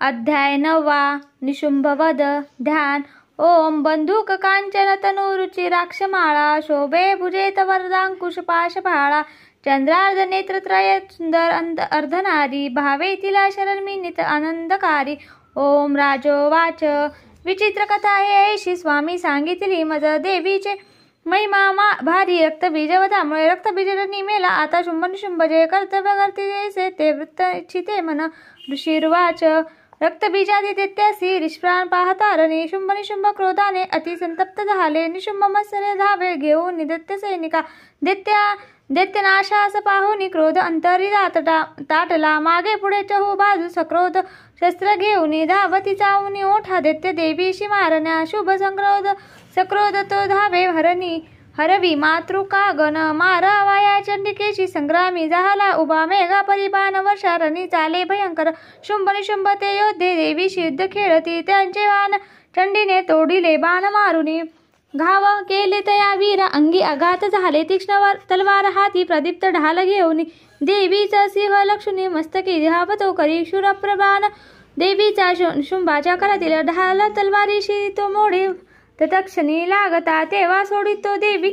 अध्याय 9 निशुंभवध ध्यान। ओम बंधुक कांचन तनुरुचि राक्षमाळा शोभे भुजेत वरदांकुश पाशफाळा चंद्रार्ध नेत्रत्रय सुंदर अर्धनारी भावे तिला शरणमिनित आनंदकारी। ओम राजोवाच विचित्र कथा ऐशी स्वामी सांगितली मज देवीचे महिमा भारी रक्तबीजवधामुळे रक्तबीज मेला आता शुंभ निशुंभ जे कर्तव्य करते ते वृत्त इच्छिते मन। ऋषीर्वाच रक्तबीजादी दैत्यासी निष्प्राण पाहतारणी शुंभ निशुंभ क्रोधाने अति संतप्त झाले। निशुंभ मत्सरे धावे घेऊन दैत्य सैनिका दैत्यनाशास पाहुनी क्रोध अंतरी ताटला मागे पुढे चहू बाजू सक्रोध शस्त्र घेऊन धावती चावूनी ओठा दैत्य देवीशी मारण्या शुभ सक्रोध तो धावे हरवी मातृकागण मारावाया चंडिकेशी संग्रामी झाला उभा मेघा परिबाण वर्षारणी चाले भयंकर। शुंभ निशुंभ ते योद्धे देवीशी युद्ध खेळती त्यांचे बाण चंडीने तोडिले बाण मारुनी घाव केले तया वीर अंगी आघात झाले। तीक्ष्ण तलवार हाती प्रदीप्त ढाल घेऊन देवीचा सिंह लक्ष्मी मस्तकी धावतो करी शूरप्रबाण देवीचा शुंभाच्या करातील ढाल तलवारीशी तो मोडे तत्क्षणी लागता तेव्हा सोडितो देवी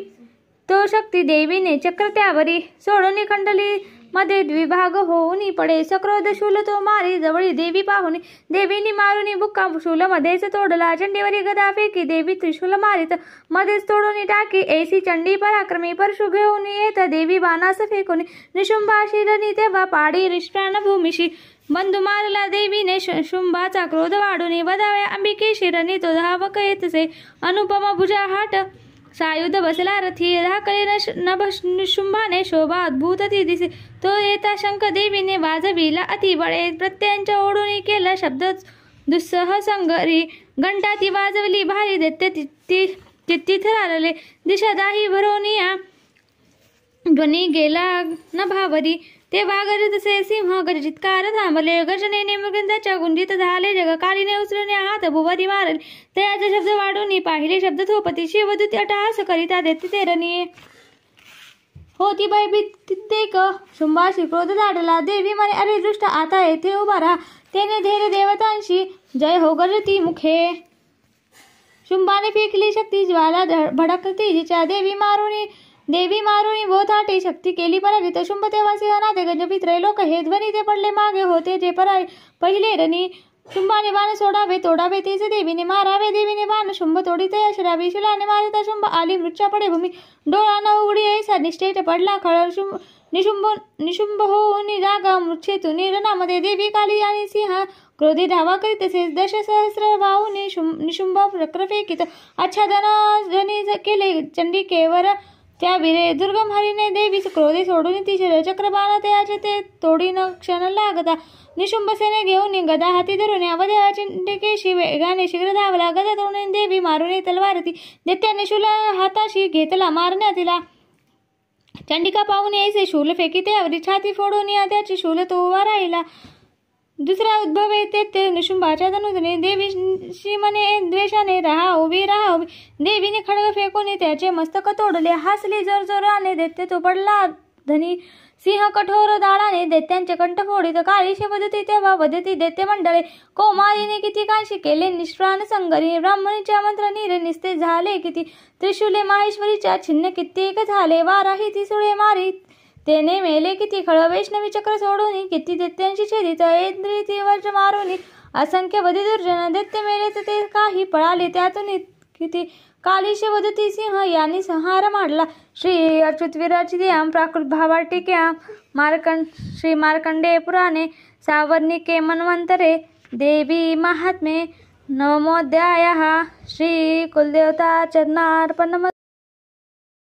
तो शक्ती देवीने चक्र त्यावरी सोडून खंडली मध्ये द्विभाग होऊन पडे सक्रोध शूल तो मारी जवळी देवी पाहुनी देवीनी मारुनी बुक्का शूल मध्येच तोडला चंडीवरी गदा फेकी देवी त्रिशूल मारित मध्येच तोडून टाकी ऐसी चंडी पराक्रमी परशु घेऊन येत देवी बाणास फेकून निशुंभाशिरणी तेव्हा पाडी निष्प्राण भूमिशी बंधू मारला देवीने शुंभाचा क्रोध वाढून वधाव्या अंबिके शिरणी तो धावक येतसे अनुपम भुजा हाट सायुध बसला रथी धाकळे नभ शुंभाने शोभा अद्भुत ती दिसे तो येता शंख देवीने वाजविला अति बळे प्रत्ययांच्या ओढून केला शब्द दुस्सह संगरी घंटा ती वाजवली भारी दैत्य तिथे थरारले दिशा दाही भरोनिया ध्वनी गेला नभावरी ते वागरतसे सिंह गर्जितकार थांबले गर्जनेने मृगंधाच्या गुंजीत झाले जग कालीने उचलून हात भुवरी मारले तयाचे शब्द वाढून पाहिले शब्द थोपती शिवदूत अटहास करिता देते तेरणी होती भयभीत शुंभाशी क्रोध झाडला देवी म्हणे अरे दृष्ट आता येथे उभा राहा तेने धैर्य देवतांशी जय हो गर्जती मुखे शुंभाने फेकली शक्ती ज्वाला भडकती जिच्या देवी मारुनी भोथाटे शक्ती केली पराजित शुंभ तेव्हा सिंहनाथे गजबी त्रैलोक हे ध्वनी ते पडले मागे होते जे पहिले रणी शुंभाने बाण सोडावे तोडावे तेच देवीने मारावे देवीने बाण शुंभ तोडीत अशरावी शिलाने मारिता शुंभ आली मृच्छा पडे भूमी डोळा न उघडी ऐसा निष्ठेत पडला खळ निशुंभ होऊन जागा मृच्छेतून रणामध्ये देवी काली आणि सिंह क्रोधी धावा करीत तसेच दशसहस्र वाहून निशुंभ चक्र फेकीत आच्छादन जनी केले चंडिकेवर त्या वीरे दुर्गम हरीने देवी क्रोधे सोडून ती चक्रबाण तयाचे ते तोडीन क्षण लागता निशुंभ सेने घेऊन गदा हाती धरून अवध्या चंडिकेशी वेगाने शीघ्र धावला गदा तोडून देवी मारून तलवारती दैत्याने शूल हाताशी घेतला मारण्यात तिला चंडिका पाहून ऐसे शूल फेकी त्यावरी छाती फोडून त्याची शूल तो उभा राहिला। दुसरा उद्भव येते ते निशुंभाच्या धनुधने देवीशी म्हणे द्वेषाने राहा उभी देवीने खडग फेकून त्याचे मस्तक तोडले हसली जोरजोराने दैत्य तो पडला धनी सिंह कठोर दाळाने दैत्यांचे कंठ फोडित काळीशी वदती तेव्हा वदती दैत्य मंडळे कोमारीने किती कांशी केले निष्प्राण संगरी ब्राह्मणीच्या मंत्र नीर निस्ते झाले किती त्रिशूले माहेश्वरीच्या छिन्न कित्येक झाले वाराही ती सुळे मारी तेने मेले किती खळ वैष्णवी चक्र सोडून किती दैत्यांशी छेदित इंद्रिय ती वर्ज मारून असंख्य वधी दुर्जन दैत्य मेले ते काही पळाले त्यातून किती कालीशी वदती सिंह यांनी संहार मांडला। श्री अच्युत विरचितयां प्राकृत भावार्टिक्यां श्री मार्कंडेय पुराणे सावर्णिके मन्वंतरे देवी महात्म्ये नवमोऽध्यायः। श्री कुलदेवता चरणार्पणम्।